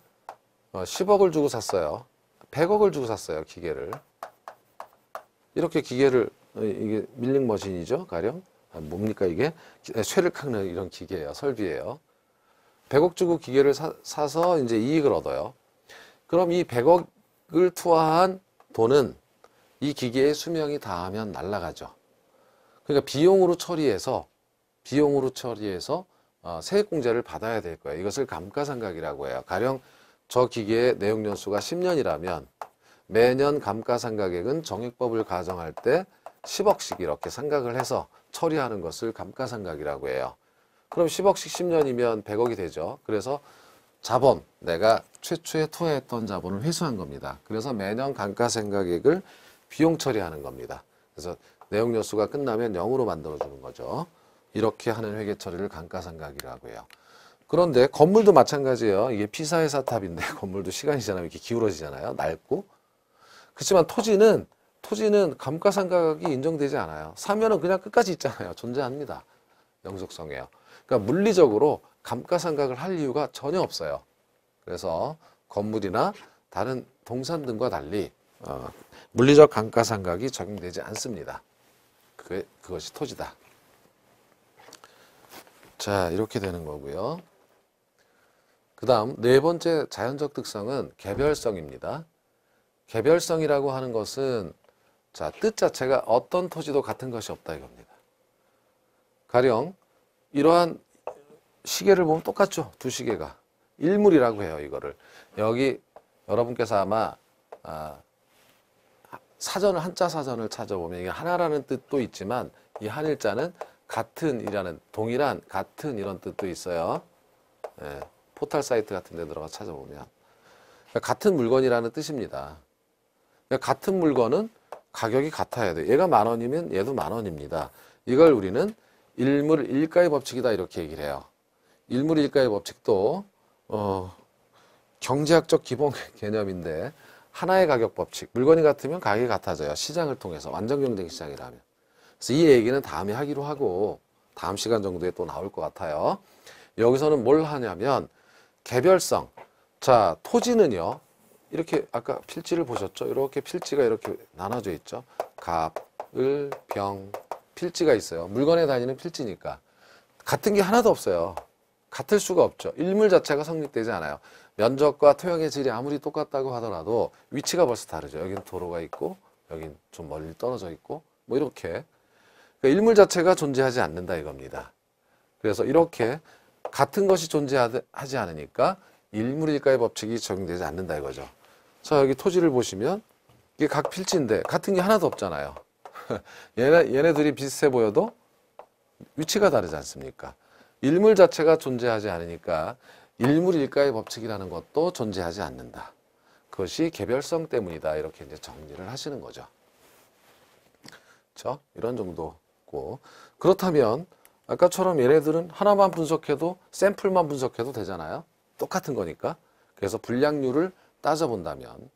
10억을 주고 샀어요. 100억을 주고 샀어요. 기계를. 이렇게 기계를, 이게 밀링머신이죠. 가령. 뭡니까 이게? 쇠를 깎는 이런 기계예요. 설비예요. 100억 주고 기계를 사서 이제 이익을 얻어요. 그럼 이 100억을 투하한 돈은 이 기계의 수명이 다하면 날아가죠. 그러니까 비용으로 처리해서 세액공제를 받아야 될 거예요. 이것을 감가상각이라고 해요. 가령 저 기계의 내용연수가 10년이라면 매년 감가상각액은 정액법을 가정할 때 10억씩 이렇게 상각을 해서 처리하는 것을 감가상각이라고 해요. 그럼 10억씩 10년이면 100억이 되죠. 그래서 자본, 내가 최초에 투하했던 자본을 회수한 겁니다. 그래서 매년 감가상각액을 비용 처리하는 겁니다. 그래서 내용연수가 끝나면 0으로 만들어주는 거죠. 이렇게 하는 회계 처리를 감가상각이라고 해요. 그런데 건물도 마찬가지예요. 이게 피사회사 탑인데 건물도 시간이 지나면 이렇게 기울어지잖아요. 낡고. 그렇지만 토지는 감가상각이 인정되지 않아요. 사면은 그냥 끝까지 있잖아요. 존재합니다. 영속성이에요. 그러니까 물리적으로 감가상각을 할 이유가 전혀 없어요. 그래서 건물이나 다른 동산 등과 달리 물리적 감가상각이 적용되지 않습니다. 그것이 토지다. 자, 이렇게 되는 거고요. 그 다음 네 번째 자연적 특성은 개별성입니다. 개별성이라고 하는 것은 자, 뜻 자체가 어떤 토지도 같은 것이 없다 이겁니다. 가령 이러한 시계를 보면 똑같죠. 두 시계가. 일물이라고 해요. 이거를. 여기 여러분께서 아마 사전을 한자 사전을 찾아보면 이게 하나라는 뜻도 있지만 이 한일자는 같은이라는 동일한 같은 이런 뜻도 있어요. 예, 포털 사이트 같은 데 들어가 찾아보면 그러니까 같은 물건이라는 뜻입니다. 그러니까 같은 물건은 가격이 같아야 돼요. 얘가 10,000원이면 얘도 10,000원입니다. 이걸 우리는 일물 일가의 법칙이다 이렇게 얘기를 해요. 일물 일가의 법칙도 경제학적 기본 개념인데 하나의 가격 법칙, 물건이 같으면 가격이 같아져요. 시장을 통해서 완전 경쟁 시장이라면. 그래서 이 얘기는 다음에 하기로 하고 다음 시간 정도에 또 나올 것 같아요. 여기서는 뭘 하냐면 개별성. 자, 토지는요. 이렇게 아까 필지를 보셨죠? 이렇게 필지가 이렇게 나눠져 있죠. 갑, 을, 병, 필지가 있어요. 물건에 다니는 필지니까. 같은 게 하나도 없어요. 같을 수가 없죠. 일물 자체가 성립되지 않아요. 면적과 토양의 질이 아무리 똑같다고 하더라도 위치가 벌써 다르죠. 여기는 도로가 있고 여긴 좀 멀리 떨어져 있고 뭐 이렇게. 그러니까 일물 자체가 존재하지 않는다 이겁니다. 그래서 이렇게 같은 것이 존재하지 않으니까 일물일가의 법칙이 적용되지 않는다 이거죠. 자, 여기 토지를 보시면 이게 각 필지인데 같은 게 하나도 없잖아요. 얘네들이 비슷해 보여도 위치가 다르지 않습니까? 일물 자체가 존재하지 않으니까 일물일가의 법칙이라는 것도 존재하지 않는다. 그것이 개별성 때문이다. 이렇게 이제 정리를 하시는 거죠. 그렇죠? 이런 정도고. 그렇다면 아까처럼 얘네들은 하나만 분석해도 샘플만 분석해도 되잖아요. 똑같은 거니까. 그래서 불량률을 따져본다면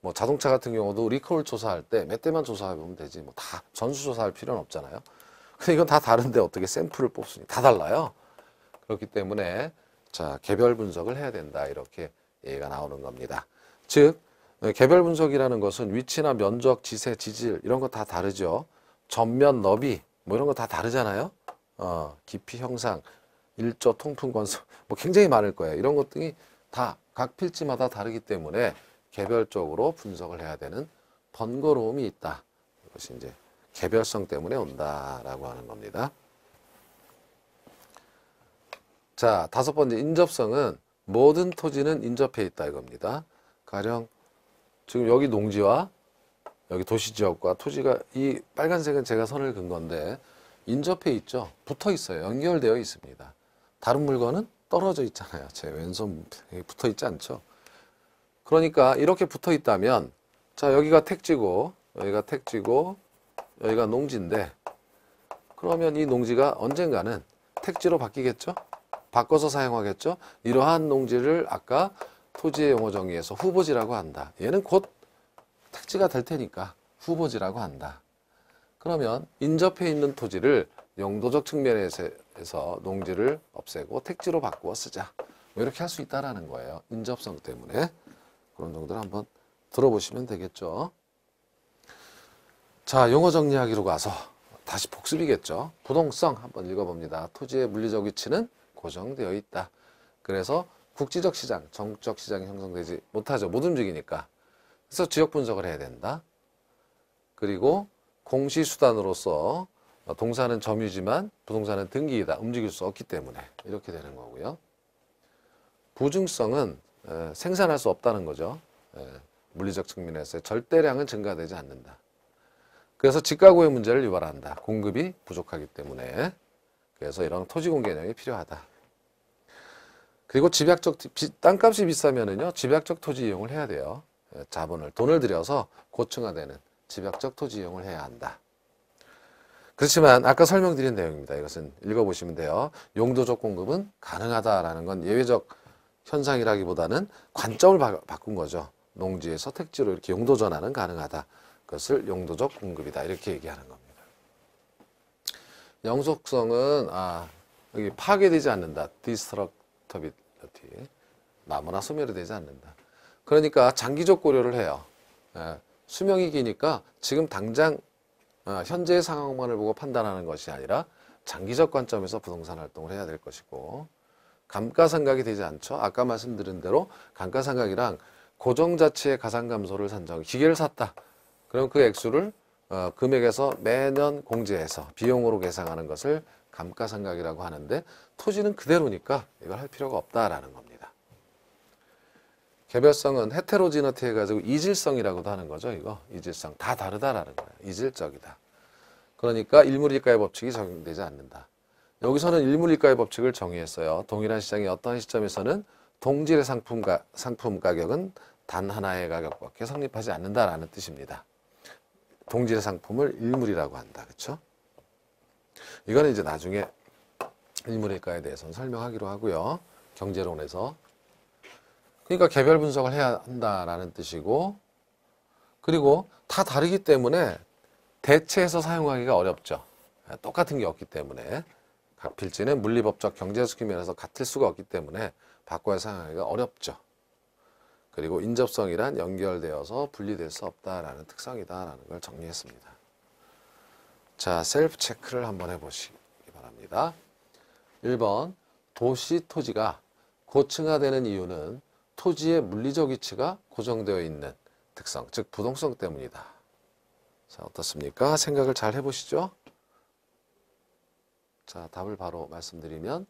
뭐 자동차 같은 경우도 리콜 조사할 때 몇 대만 조사해보면 되지 뭐 다 전수 조사할 필요는 없잖아요. 근데 이건 다 다른데 어떻게 샘플을 뽑으니 다 달라요. 그렇기 때문에 자, 개별 분석을 해야 된다. 이렇게 얘기가 나오는 겁니다. 즉 개별 분석이라는 것은 위치나 면적, 지세, 지질 이런 거 다 다르죠. 전면, 너비 뭐 이런 거 다 다르잖아요. 깊이, 형상 일조, 통풍, 건설 뭐 굉장히 많을 거예요. 이런 것들이 다 각 필지마다 다르기 때문에 개별적으로 분석을 해야 되는 번거로움이 있다. 이것이 이제 개별성 때문에 온다라고 하는 겁니다. 자, 다섯 번째 인접성은 모든 토지는 인접해 있다 이겁니다. 가령 지금 여기 농지와 여기 도시지역과 토지가 이 빨간색은 제가 선을 긋은 건데 인접해 있죠. 붙어 있어요. 연결되어 있습니다. 다른 물건은 떨어져 있잖아요. 제 왼손 붙어 있지 않죠. 그러니까 이렇게 붙어 있다면 자, 여기가 택지고 여기가 택지고 여기가 농지인데 그러면 이 농지가 언젠가는 택지로 바뀌겠죠? 바꿔서 사용하겠죠? 이러한 농지를 아까 토지의 용어 정의에서 후보지라고 한다. 얘는 곧 택지가 될 테니까 후보지라고 한다. 그러면 인접해 있는 토지를 용도적 측면에서 농지를 없애고 택지로 바꾸어 쓰자. 뭐 이렇게 할 수 있다라는 거예요. 인접성 때문에. 그런 정도를 한번 들어보시면 되겠죠. 자, 용어 정리하기로 가서 다시 복습이겠죠. 부동성 한번 읽어봅니다. 토지의 물리적 위치는 고정되어 있다. 그래서 국지적 시장, 전국적 시장이 형성되지 못하죠. 못 움직이니까. 그래서 지역 분석을 해야 된다. 그리고 공시수단으로서 동사는 점유지만 부동산은 등기이다. 움직일 수 없기 때문에 이렇게 되는 거고요. 부증성은 생산할 수 없다는 거죠. 물리적 측면에서 절대량은 증가되지 않는다. 그래서 집가구의 문제를 유발한다. 공급이 부족하기 때문에. 그래서 이런 토지공 개념이 필요하다. 그리고 집약적 땅값이 비싸면은요 집약적 토지 이용을 해야 돼요. 자본을 돈을 들여서 고층화되는 집약적 토지 이용을 해야 한다. 그렇지만 아까 설명드린 내용입니다. 이것은 읽어보시면 돼요. 용도적 공급은 가능하다라는 건 예외적 현상이라기보다는 관점을 바꾼 거죠. 농지에서 택지로 이렇게 용도 전환은 가능하다. 그것을 용도적 공급이다. 이렇게 얘기하는 겁니다. 영속성은 여기 파괴되지 않는다. 디스트럭터빌리티. 나무나 소멸이 되지 않는다. 그러니까 장기적 고려를 해요. 수명이 기니까 지금 당장 현재의 상황만을 보고 판단하는 것이 아니라 장기적 관점에서 부동산 활동을 해야 될 것이고 감가상각이 되지 않죠. 아까 말씀드린 대로 감가상각이랑 고정자치의 가상감소를 산정, 기계를 샀다. 그럼 그 액수를 금액에서 매년 공제해서 비용으로 계상하는 것을 감가상각이라고 하는데 토지는 그대로니까 이걸 할 필요가 없다라는 겁니다. 개별성은 헤테로지너티 해가지고 이질성이라고도 하는 거죠. 이거 이질성 다 다르다라는 거예요. 이질적이다. 그러니까 일물일가의 법칙이 적용되지 않는다. 여기서는 일물일가의 법칙을 정의했어요. 동일한 시장의 어떠한 시점에서는 동질의 상품 가격은 단 하나의 가격밖에 성립하지 않는다라는 뜻입니다. 동질의 상품을 일물이라고 한다. 그렇죠? 이거는 이제 나중에 일물일가에 대해서는 설명하기로 하고요. 경제론에서. 그러니까 개별 분석을 해야 한다라는 뜻이고 그리고 다 다르기 때문에 대체해서 사용하기가 어렵죠. 똑같은 게 없기 때문에 각 필지는 물리법적 경제적 측면에서 같을 수가 없기 때문에 바꿔야 사용하기가 어렵죠. 그리고 인접성이란 연결되어서 분리될 수 없다라는 특성이다라는 걸 정리했습니다. 자, 셀프 체크를 한번 해보시기 바랍니다. 1번, 도시 토지가 고층화되는 이유는 토지의 물리적 위치가 고정되어 있는 특성, 즉 부동성 때문이다. 자, 어떻습니까? 생각을 잘 해보시죠. 자, 답을 바로 말씀드리면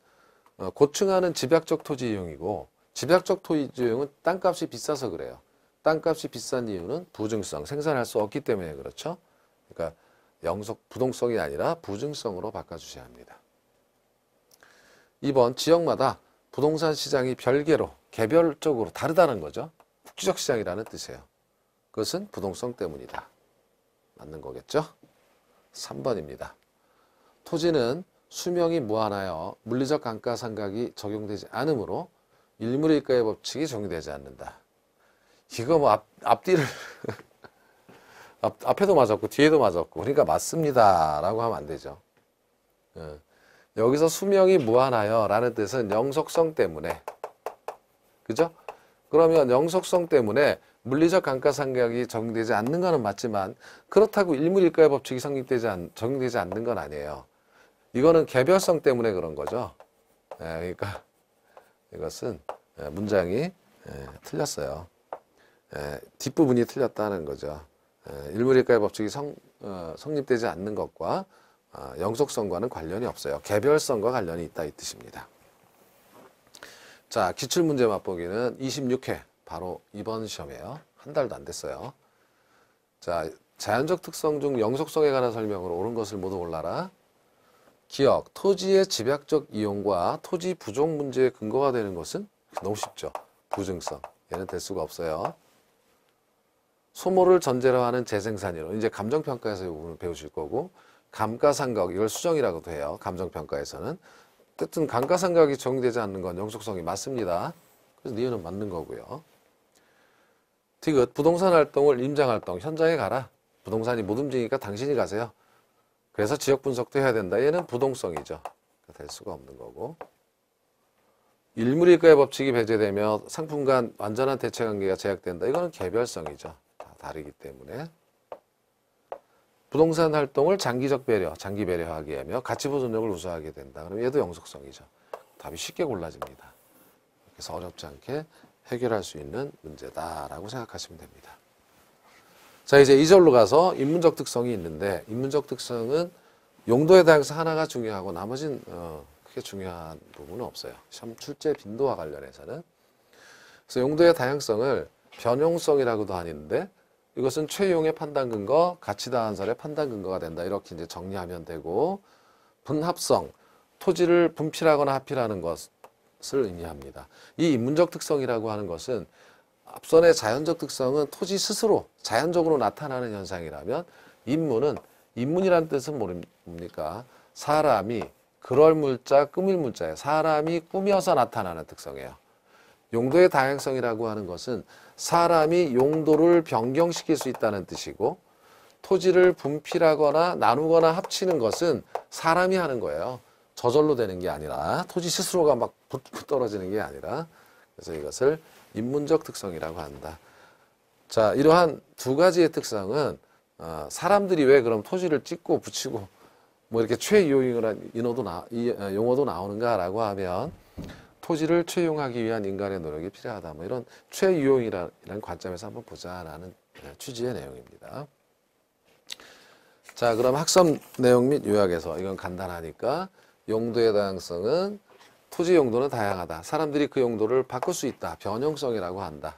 고층화는 집약적 토지 이용이고 집약적 토지 이용은 땅값이 비싸서 그래요. 땅값이 비싼 이유는 부증성, 생산할 수 없기 때문에 그렇죠. 그러니까 영속 부동성이 아니라 부증성으로 바꿔주셔야 합니다. 2번, 지역마다 부동산 시장이 별개로 개별적으로 다르다는 거죠. 국지적 시장이라는 뜻이에요. 그것은 부동성 때문이다. 맞는 거겠죠? 3번입니다. 토지는 수명이 무한하여 물리적 감가상각이 적용되지 않으므로 일물일가의 법칙이 적용되지 않는다. 이거 뭐 앞뒤를 앞에도 맞았고 뒤에도 맞았고 그러니까 맞습니다 라고 하면 안 되죠. 여기서 수명이 무한하여 라는 뜻은 영속성 때문에 그죠? 그러면 영속성 때문에 물리적 감가상각이 적용되지 않는 것은 맞지만 그렇다고 일물일가의 법칙이 적용되지 않는 건 아니에요. 이거는 개별성 때문에 그런 거죠. 그러니까 이것은 문장이 틀렸어요. 뒷부분이 틀렸다는 거죠. 일물일가의 법칙이 성립되지 않는 것과 영속성과는 관련이 없어요. 개별성과 관련이 있다 이 뜻입니다. 자, 기출문제 맛보기는 26회 바로 이번 시험이에요. 한 달도 안 됐어요. 자, 자연적 특성 중 영속성에 관한 설명으로 옳은 것을 모두 골라라. 기억, 토지의 집약적 이용과 토지 부족 문제의 근거가 되는 것은 너무 쉽죠. 부증성. 얘는 될 수가 없어요. 소모를 전제로 하는 재생산이론. 이제 감정평가에서 이 부분을 배우실 거고, 감가상각, 이걸 수정이라고도 해요. 감정평가에서는. 어쨌든 감가상각이 적용되지 않는 건 영속성이 맞습니다. 그래서 니은은 맞는 거고요. 디귿, 부동산 활동을 임장활동, 현장에 가라. 부동산이 못 움직이니까 당신이 가세요. 그래서 지역 분석도 해야 된다. 얘는 부동성이죠. 될 수가 없는 거고. 일물일가의 법칙이 배제되며 상품 간 완전한 대체관계가 제약된다. 이거는 개별성이죠. 다 다르기 때문에. 부동산 활동을 장기적 배려, 장기 배려하게 하며 가치 보존력을 우수하게 된다. 그럼 얘도 영속성이죠. 답이 쉽게 골라집니다. 그래서 어렵지 않게 해결할 수 있는 문제다라고 생각하시면 됩니다. 자, 이제 2절로 가서 인문적 특성이 있는데, 인문적 특성은 용도에 대해서 하나가 중요하고 나머지는 크게 중요한 부분은 없어요. 시험 출제 빈도와 관련해서는. 그래서 용도의 다양성을 변용성이라고도 하는데, 이것은 최용의 판단 근거, 가치 다한설의 판단 근거가 된다. 이렇게 이제 정리하면 되고, 분합성, 토지를 분필하거나 합필하는 것을 의미합니다. 이 인문적 특성이라고 하는 것은 앞선의 자연적 특성은 토지 스스로 자연적으로 나타나는 현상이라면, 인문이라는 뜻은 뭡니까? 사람이 그럴 물자, 꾸밀 물자예요. 사람이 꾸며서 나타나는 특성이에요. 용도의 다양성이라고 하는 것은 사람이 용도를 변경시킬 수 있다는 뜻이고, 토지를 분필하거나 나누거나 합치는 것은 사람이 하는 거예요. 저절로 되는 게 아니라, 토지 스스로가 막 붙고 떨어지는 게 아니라, 그래서 이것을 인문적 특성이라고 한다. 자, 이러한 두 가지의 특성은 사람들이 왜 그럼 토지를 찍고 붙이고 뭐 이렇게 최이용이라는 용어도 나오는가라고 하면, 토지를 최이용하기 위한 인간의 노력이 필요하다. 뭐 이런 최이용이라는 관점에서 한번 보자라는 취지의 내용입니다. 자, 그럼 학습 내용 및 요약에서, 이건 간단하니까, 용도의 다양성은 토지 용도는 다양하다. 사람들이 그 용도를 바꿀 수 있다. 변형성이라고 한다.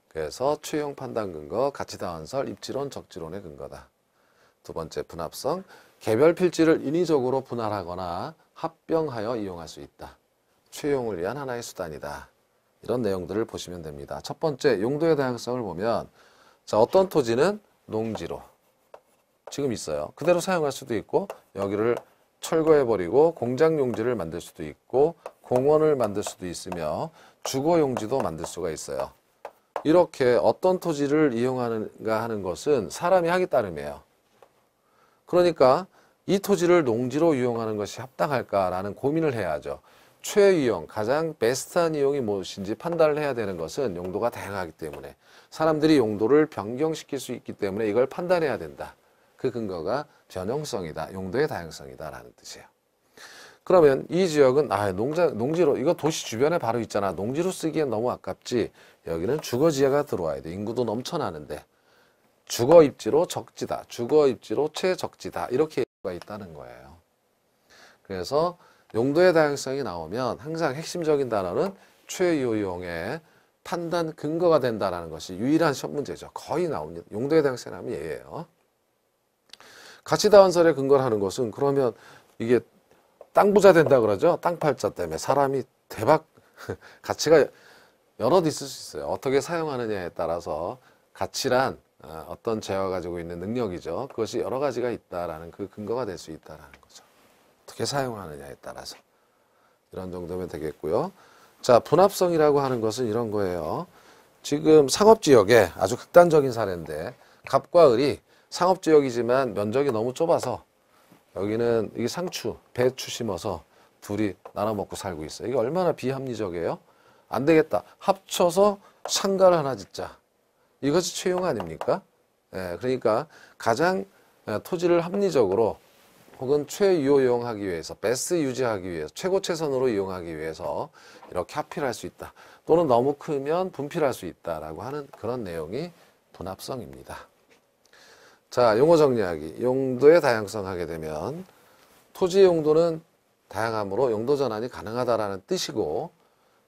그래서 최용 판단 근거, 가치 다한설, 입지론, 적지론의 근거다. 두 번째, 분합성. 개별 필지를 인위적으로 분할하거나 합병하여 이용할 수 있다. 최용을 위한 하나의 수단이다. 이런 내용들을 보시면 됩니다. 첫 번째, 용도의 다양성을 보면, 자, 어떤 토지는 농지로 지금 있어요. 그대로 사용할 수도 있고, 여기를 철거해버리고 공장용지를 만들 수도 있고, 공원을 만들 수도 있으며, 주거용지도 만들 수가 있어요. 이렇게 어떤 토지를 이용하는가 하는 것은 사람이 하기 따름이에요. 그러니까 이 토지를 농지로 이용하는 것이 합당할까라는 고민을 해야죠. 최이용, 가장 베스트한 이용이 무엇인지 판단을 해야 되는 것은 용도가 다양하기 때문에, 사람들이 용도를 변경시킬 수 있기 때문에 이걸 판단해야 된다. 그 근거가 변형성이다. 용도의 다양성이다 라는 뜻이에요. 그러면 이 지역은 농지로, 이거 도시 주변에 바로 있잖아. 농지로 쓰기엔 너무 아깝지. 여기는 주거지혜가 들어와야 돼. 인구도 넘쳐나는데. 주거입지로 적지다. 주거입지로 최적지다. 이렇게 얘기가 있다는 거예요. 그래서 용도의 다양성이 나오면 항상 핵심적인 단어는 최유용의 판단 근거가 된다는 것이 유일한 시험 문제죠. 거의 나옵니다. 용도의 다양성이 나오면 얘예요. 가치 다한설의 근거를 하는 것은, 그러면 이게 땅 부자 된다 그러죠. 땅 팔자 때문에 사람이 대박 가치가 여럿 있을 수 있어요. 어떻게 사용하느냐에 따라서 가치란 어떤 재화가 가지고 있는 능력이죠. 그것이 여러 가지가 있다라는 그 근거가 될 수 있다라는 거죠. 어떻게 사용하느냐에 따라서. 이런 정도면 되겠고요. 자, 분합성이라고 하는 것은 이런 거예요. 지금 상업지역에 아주 극단적인 사례인데, 갑과 을이 상업지역이지만 면적이 너무 좁아서 여기는 이게 상추, 배추 심어서 둘이 나눠 먹고 살고 있어요. 이게 얼마나 비합리적이에요? 안 되겠다. 합쳐서 상가를 하나 짓자. 이것이 최용 아닙니까? 그러니까 가장 토지를 합리적으로 혹은 최유효 이용하기 위해서, 베스트 유지하기 위해서, 최고 최선으로 이용하기 위해서 이렇게 합필할 수 있다. 또는 너무 크면 분필할 수 있다라고 하는 그런 내용이 분합성입니다. 자, 용어 정리하기. 용도의 다양성 하게 되면 토지의 용도는 다양하므로 용도 전환이 가능하다라는 뜻이고,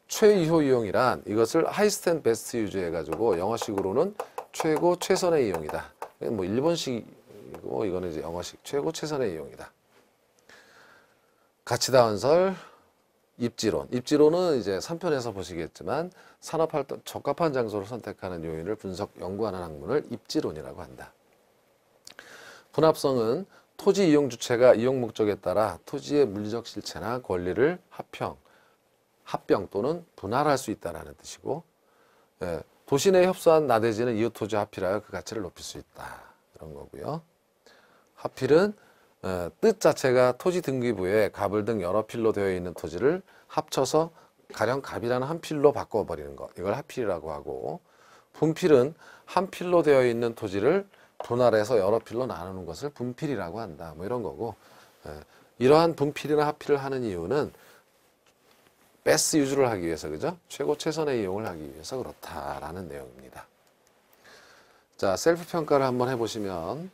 최유효 이용이란 이것을 highest and best 유지해가지고 영어식으로는 최고 최선의 이용이다. 뭐 일본식이고 이거는 이제 영어식 최고 최선의 이용이다. 가치다원설, 입지론. 입지론은 이제 3편에서 보시겠지만 산업활동 적합한 장소를 선택하는 요인을 분석 연구하는 학문을 입지론이라고 한다. 분합성은 토지 이용 주체가 이용 목적에 따라 토지의 물리적 실체나 권리를 합병 또는 분할할 수 있다는 뜻이고, 도시 내 협소한 나대지는 이웃 토지와 합필하여 그 가치를 높일 수 있다. 이런 거고요. 합필은 뜻 자체가 토지 등기부에 갑을 등 여러 필로 되어 있는 토지를 합쳐서 가령 갑이라는 한 필로 바꿔버리는 것. 이걸 합필이라고 하고, 분필은 한 필로 되어 있는 토지를 분할해서 여러 필로 나누는 것을 분필이라고 한다. 뭐 이런 거고, 이러한 분필이나 합필을 하는 이유는 베스트 유주를 하기 위해서, 그죠? 최고 최선의 이용을 하기 위해서 그렇다라는 내용입니다. 자, 셀프 평가를 한번 해보시면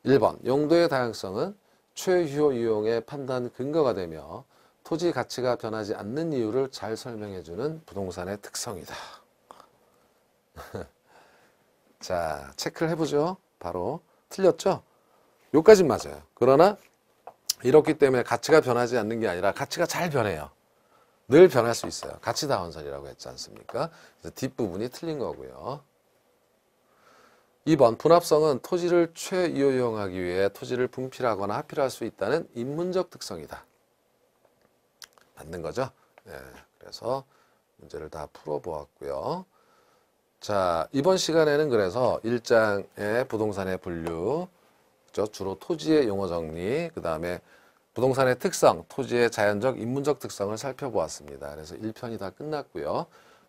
1번, 용도의 다양성은 최유효 이용의 판단 근거가 되며 토지 가치가 변하지 않는 이유를 잘 설명해주는 부동산의 특성이다. 자, 체크를 해보죠. 바로 틀렸죠? 요까진 맞아요. 그러나 이렇기 때문에 가치가 변하지 않는 게 아니라 가치가 잘 변해요. 늘 변할 수 있어요. 가치다원설이라고 했지 않습니까? 그래서 뒷부분이 틀린 거고요. 2번, 분합성은 토지를 최유효 이용하기 위해 토지를 분필하거나 합필할 수 있다는 인문적 특성이다. 맞는 거죠? 네, 그래서 문제를 다 풀어보았고요. 자, 이번 시간에는 그래서 1장의 부동산의 분류, 그렇죠? 주로 토지의 용어 정리, 그 다음에 부동산의 특성, 토지의 자연적, 인문적 특성을 살펴보았습니다. 그래서 1편이 다 끝났고요.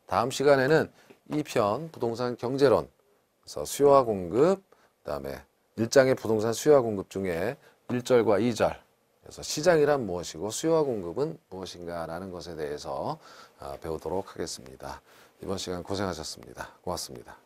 다음 시간에는 2편 부동산 경제론, 그래서 수요와 공급, 그 다음에 1장의 부동산 수요와 공급 중에 1절과 2절, 그래서 시장이란 무엇이고 수요와 공급은 무엇인가라는 것에 대해서 배우도록 하겠습니다. 이번 시간 고생하셨습니다. 고맙습니다.